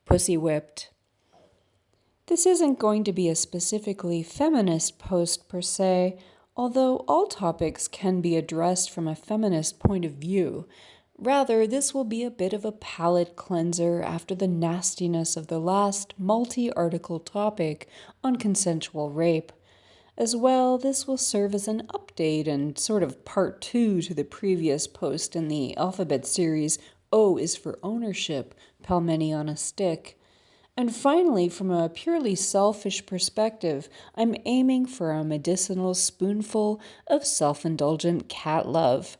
pussy whipped. This isn't going to be a specifically feminist post per se, although all topics can be addressed from a feminist point of view. Rather, this will be a bit of a palate cleanser after the nastiness of the last multi-article topic on consensual rape. As well, this will serve as an update and sort of part 2 to the previous post in the alphabet series, O is for ownership, Pelmeni on a stick. And finally, from a purely selfish perspective, I'm aiming for a medicinal spoonful of self-indulgent cat love.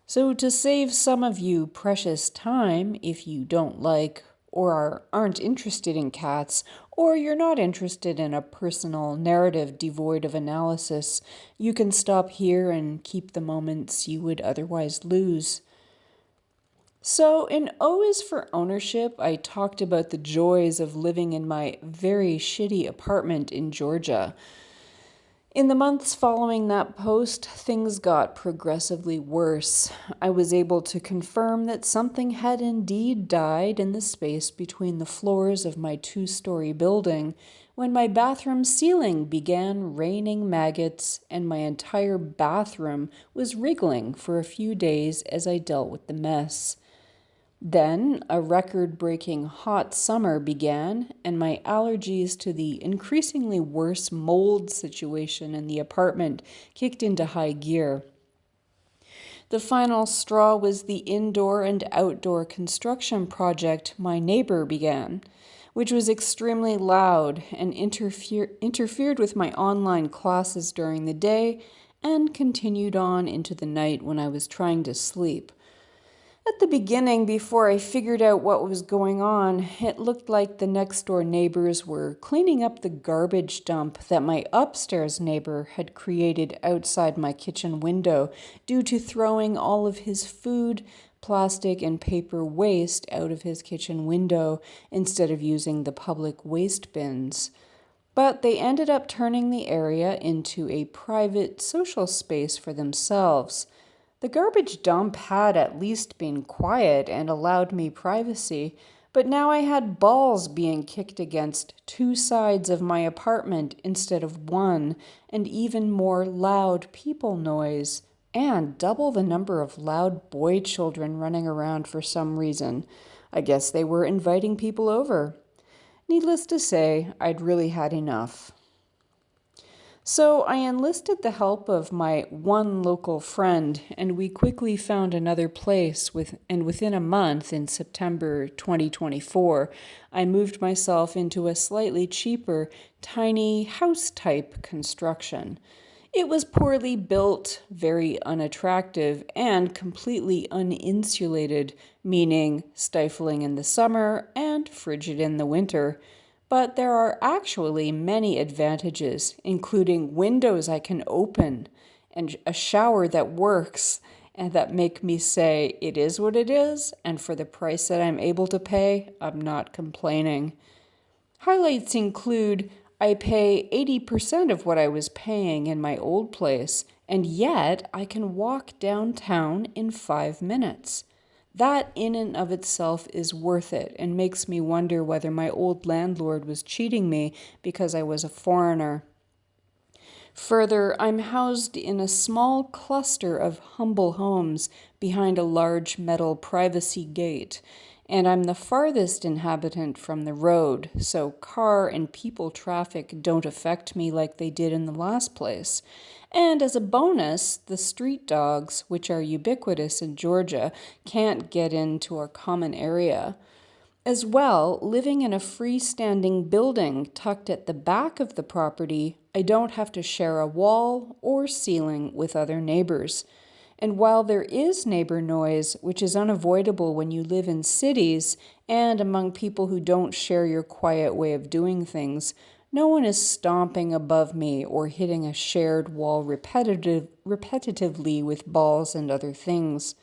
So to save some of you precious time, if you don't like or aren't interested in cats, or you're not interested in a personal narrative devoid of analysis, you can stop here and keep the moments you would otherwise lose. So in O is for Ownership, I talked about the joys of living in my very shitty apartment in Georgia. In the months following that post, things got progressively worse. I was able to confirm that something had indeed died in the space between the floors of my 2-story building when my bathroom ceiling began raining maggots and my entire bathroom was wriggling for a few days as I dealt with the mess. Then a record-breaking hot summer began, and my allergies to the increasingly worse mold situation in the apartment kicked into high gear. The final straw was the indoor and outdoor construction project my neighbor began, which was extremely loud and interfered with my online classes during the day and continued on into the night when I was trying to sleep. At the beginning, before I figured out what was going on, it looked like the next-door neighbors were cleaning up the garbage dump that my upstairs neighbor had created outside my kitchen window due to throwing all of his food, plastic, and paper waste out of his kitchen window instead of using the public waste bins. But they ended up turning the area into a private social space for themselves. The garbage dump had at least been quiet and allowed me privacy, but now I had balls being kicked against 2 sides of my apartment instead of one, and even more loud people noise, and double the number of loud boy children running around for some reason. I guess they were inviting people over. Needless to say, I'd really had enough. So I enlisted the help of my one local friend, and we quickly found another place within a month, in September 2024, I moved myself into a slightly cheaper, tiny house-type construction. It was poorly built, very unattractive, and completely uninsulated, meaning stifling in the summer and frigid in the winter. But there are actually many advantages, including windows I can open and a shower that works and that make me say it is what it is, and for the price that I'm able to pay, I'm not complaining. Highlights include I pay 80% of what I was paying in my old place, and yet I can walk downtown in 5 minutes. That in and of itself is worth it and makes me wonder whether my old landlord was cheating me because I was a foreigner. Further, I'm housed in a small cluster of humble homes behind a large metal privacy gate, and I'm the farthest inhabitant from the road, so car and people traffic don't affect me like they did in the last place. And as a bonus, the street dogs, which are ubiquitous in Georgia, can't get into our common area. As well, living in a freestanding building tucked at the back of the property, I don't have to share a wall or ceiling with other neighbors. And while there is neighbor noise, which is unavoidable when you live in cities and among people who don't share your quiet way of doing things, no one is stomping above me or hitting a shared wall repetitively with balls and other things.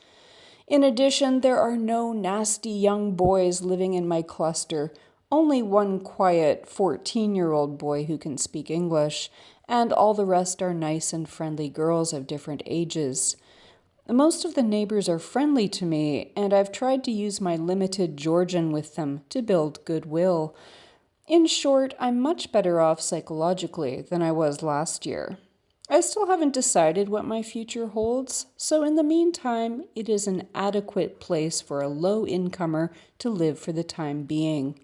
In addition, there are no nasty young boys living in my cluster, only one quiet 14-year-old boy who can speak English, and all the rest are nice and friendly girls of different ages. Most of the neighbors are friendly to me, and I've tried to use my limited Georgian with them to build goodwill. In short, I'm much better off psychologically than I was last year. I still haven't decided what my future holds, so in the meantime, it is an adequate place for a low-incomer to live for the time being.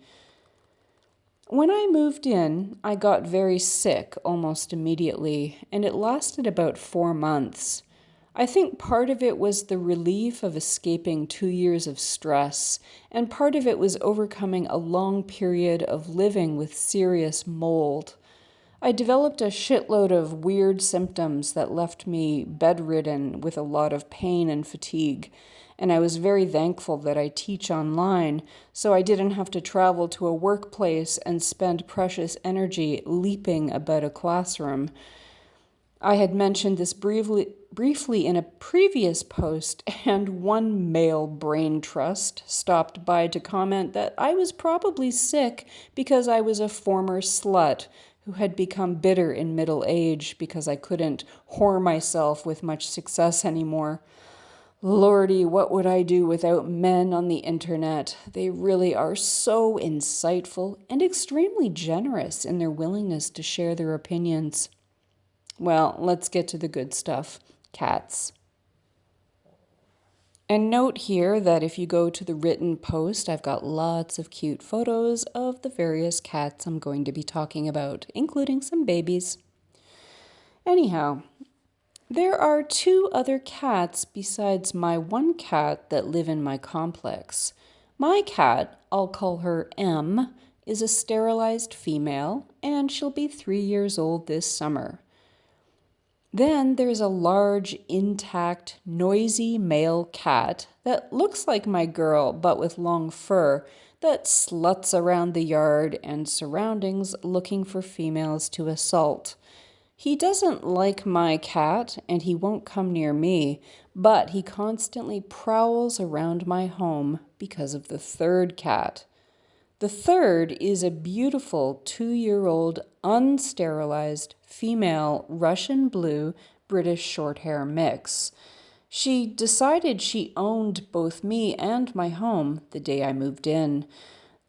When I moved in, I got very sick almost immediately, and it lasted about 4 months. I think part of it was the relief of escaping 2 years of stress, and part of it was overcoming a long period of living with serious mold. I developed a shitload of weird symptoms that left me bedridden with a lot of pain and fatigue, and I was very thankful that I teach online, so I didn't have to travel to a workplace and spend precious energy leaping about a classroom. I had mentioned this briefly in a previous post, and one male brain trust stopped by to comment that I was probably sick because I was a former slut who had become bitter in middle age because I couldn't whore myself with much success anymore. Lordy, what would I do without men on the internet? They really are so insightful and extremely generous in their willingness to share their opinions. Well, let's get to the good stuff. Cats. And note here that if you go to the written post, I've got lots of cute photos of the various cats I'm going to be talking about, including some babies. Anyhow, there are 2 other cats besides my one cat that live in my complex. My cat, I'll call her M, is a sterilized female, and she'll be 3 years old this summer. Then there's a large, intact, noisy male cat that looks like my girl but with long fur that sluts around the yard and surroundings looking for females to assault. He doesn't like my cat and he won't come near me, but he constantly prowls around my home because of the third cat. The third is a beautiful 2-year-old unsterilized female Russian blue British shorthair mix. She decided she owned both me and my home the day I moved in.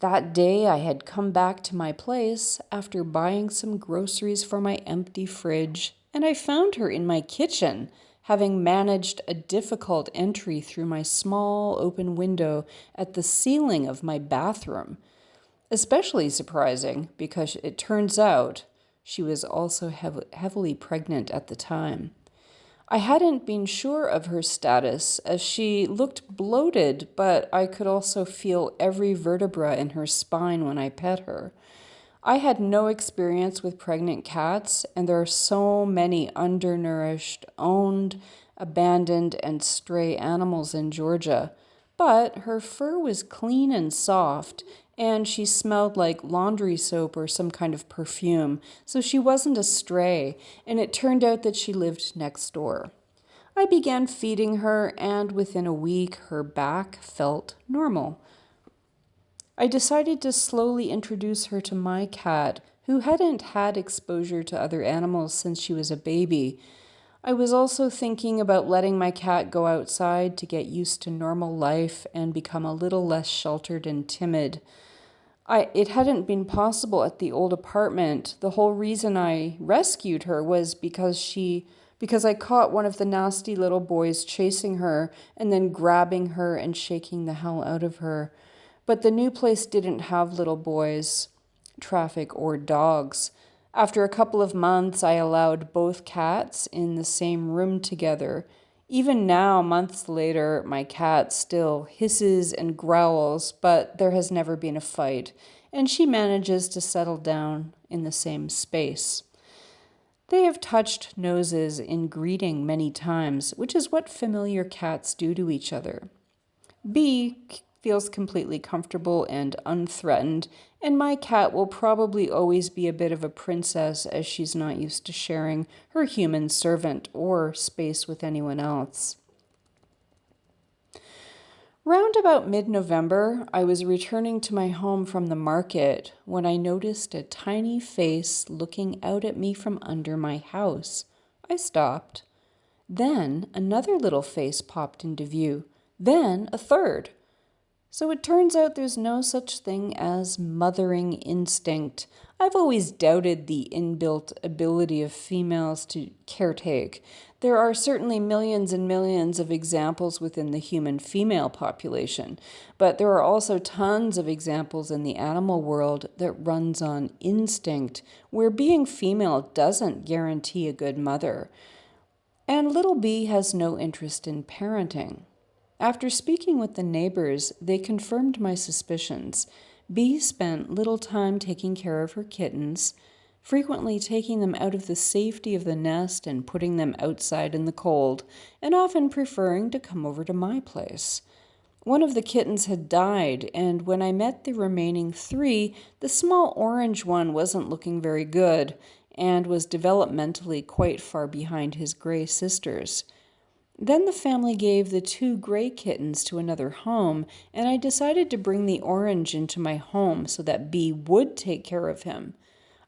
That day I had come back to my place after buying some groceries for my empty fridge, and I found her in my kitchen, having managed a difficult entry through my small open window at the ceiling of my bathroom. Especially surprising because it turns out she was also heavily pregnant at the time. I hadn't been sure of her status as she looked bloated, but I could also feel every vertebra in her spine when I pet her. I had no experience with pregnant cats, and there are so many undernourished, owned, abandoned, and stray animals in Georgia. But her fur was clean and soft, and she smelled like laundry soap or some kind of perfume, so she wasn't a stray, and it turned out that she lived next door. I began feeding her, and within a week her back felt normal. I decided to slowly introduce her to my cat, who hadn't had exposure to other animals since she was a baby. I was also thinking about letting my cat go outside to get used to normal life and become a little less sheltered and timid. It hadn't been possible at the old apartment. The whole reason I rescued her was because I caught one of the nasty little boys chasing her and then grabbing her and shaking the hell out of her. But the new place didn't have little boys, traffic, or dogs. After a couple of months, I allowed both cats in the same room together. Even now, months later, my cat still hisses and growls, but there has never been a fight, and she manages to settle down in the same space. They have touched noses in greeting many times, which is what familiar cats do to each other. B feels completely comfortable and unthreatened, and my cat will probably always be a bit of a princess as she's not used to sharing her human servant or space with anyone else. Round about mid-November, I was returning to my home from the market when I noticed a tiny face looking out at me from under my house. I stopped. Then another little face popped into view. Then a third. So it turns out there's no such thing as mothering instinct. I've always doubted the inbuilt ability of females to caretake. There are certainly millions and millions of examples within the human female population, but there are also tons of examples in the animal world that runs on instinct, where being female doesn't guarantee a good mother. And little B has no interest in parenting. After speaking with the neighbors, they confirmed my suspicions. B spent little time taking care of her kittens, frequently taking them out of the safety of the nest and putting them outside in the cold, and often preferring to come over to my place. One of the kittens had died, and when I met the remaining three, the small orange one wasn't looking very good and was developmentally quite far behind his gray sisters. Then the family gave the two gray kittens to another home, and I decided to bring the orange into my home so that B would take care of him.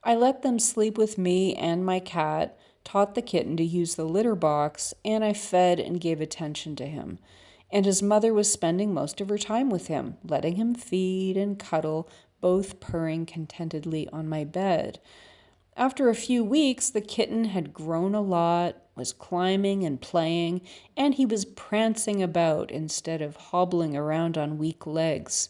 I let them sleep with me and my cat, taught the kitten to use the litter box, and I fed and gave attention to him. And his mother was spending most of her time with him, letting him feed and cuddle, both purring contentedly on my bed. After a few weeks, the kitten had grown a lot, was climbing and playing, and he was prancing about instead of hobbling around on weak legs.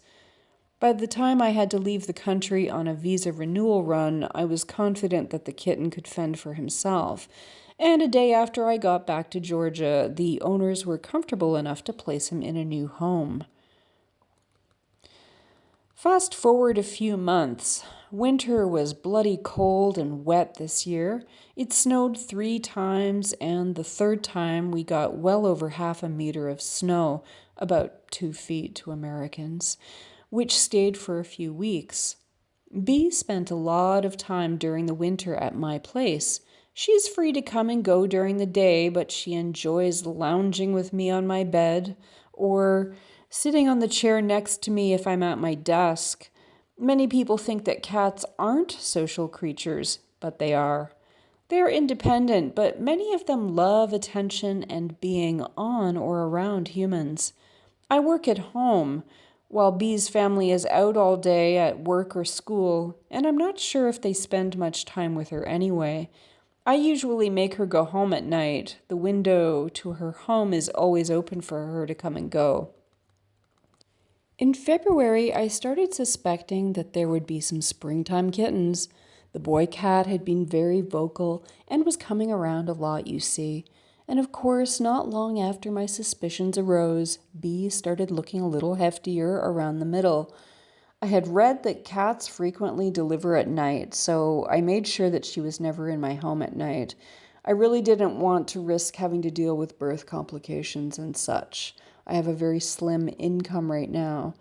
By the time I had to leave the country on a visa renewal run, I was confident that the kitten could fend for himself. And a day after I got back to Georgia, the owners were comfortable enough to place him in a new home. Fast forward a few months. Winter was bloody cold and wet this year. It snowed 3 times, and the third time we got well over half a meter of snow, about 2 feet to Americans, which stayed for a few weeks. B spent a lot of time during the winter at my place. She's free to come and go during the day, but she enjoys lounging with me on my bed or sitting on the chair next to me if I'm at my desk. Many people think that cats aren't social creatures, but they are. They are independent, but many of them love attention and being on or around humans. I work at home, while B's family is out all day at work or school, and I'm not sure if they spend much time with her anyway. I usually make her go home at night. The window to her home is always open for her to come and go. In February, I started suspecting that there would be some springtime kittens. The boy cat had been very vocal and was coming around a lot, you see. And of course, not long after my suspicions arose, B started looking a little heftier around the middle. I had read that cats frequently deliver at night, so I made sure that she was never in my home at night. I really didn't want to risk having to deal with birth complications and such. I have a very slim income right now.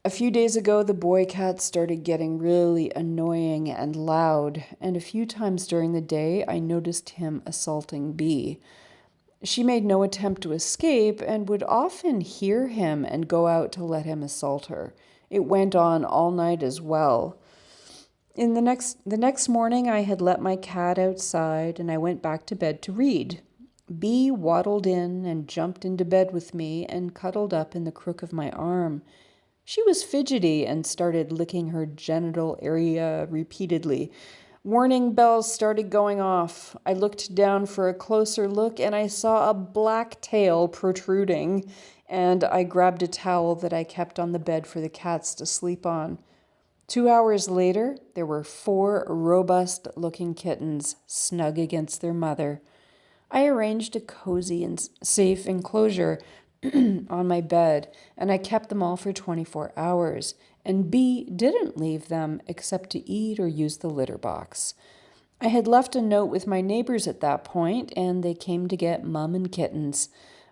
A few days ago, the boy cat started getting really annoying and loud, and a few times during the day, I noticed him assaulting B. She made no attempt to escape and would often hear him and go out to let him assault her. It went on all night as well. The next morning, I had let my cat outside and I went back to bed to read. B waddled in and jumped into bed with me and cuddled up in the crook of my arm. She was fidgety and started licking her genital area repeatedly. Warning bells started going off. I looked down for a closer look and I saw a black tail protruding, and I grabbed a towel that I kept on the bed for the cats to sleep on. 2 hours later, there were 4 robust-looking kittens snug against their mother. I arranged a cozy and safe enclosure on my bed, and I kept them all for 24 hours, and B didn't leave them except to eat or use the litter box. I had left a note with my neighbors at that point, and they came to get Mum and kittens,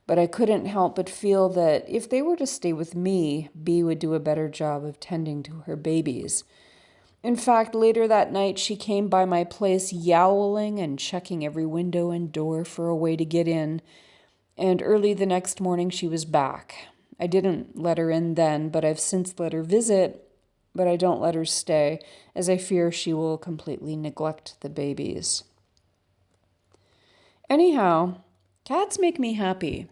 but I couldn't help but feel that if they were to stay with me, B would do a better job of tending to her babies. In fact, later that night, she came by my place yowling and checking every window and door for a way to get in, and early the next morning she was back. I didn't let her in then, but I've since let her visit, but I don't let her stay, as I fear she will completely neglect the babies. Anyhow, cats make me happy.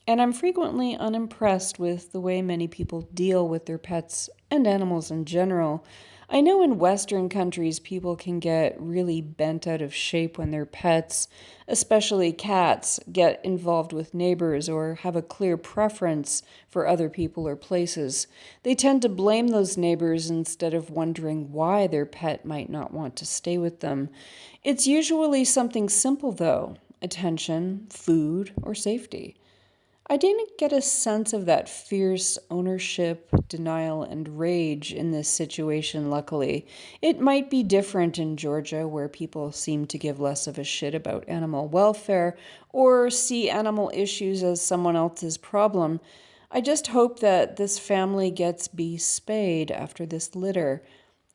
And I'm frequently unimpressed with the way many people deal with their pets and animals in general. I know in Western countries, people can get really bent out of shape when their pets, especially cats, get involved with neighbors or have a clear preference for other people or places. They tend to blame those neighbors instead of wondering why their pet might not want to stay with them. It's usually something simple, though: attention, food, or safety. I didn't get a sense of that fierce ownership, denial, and rage in this situation, luckily. It might be different in Georgia, where people seem to give less of a shit about animal welfare or see animal issues as someone else's problem. I just hope that this family gets spayed after this litter.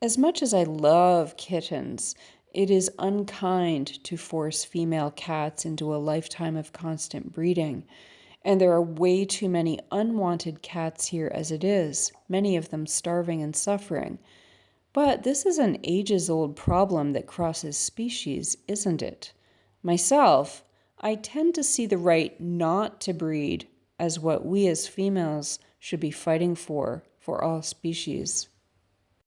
As much as I love kittens, it is unkind to force female cats into a lifetime of constant breeding. And there are way too many unwanted cats here as it is, many of them starving and suffering. But this is an ages old problem that crosses species, isn't it? Myself, I tend to see the right not to breed as what we as females should be fighting for all species.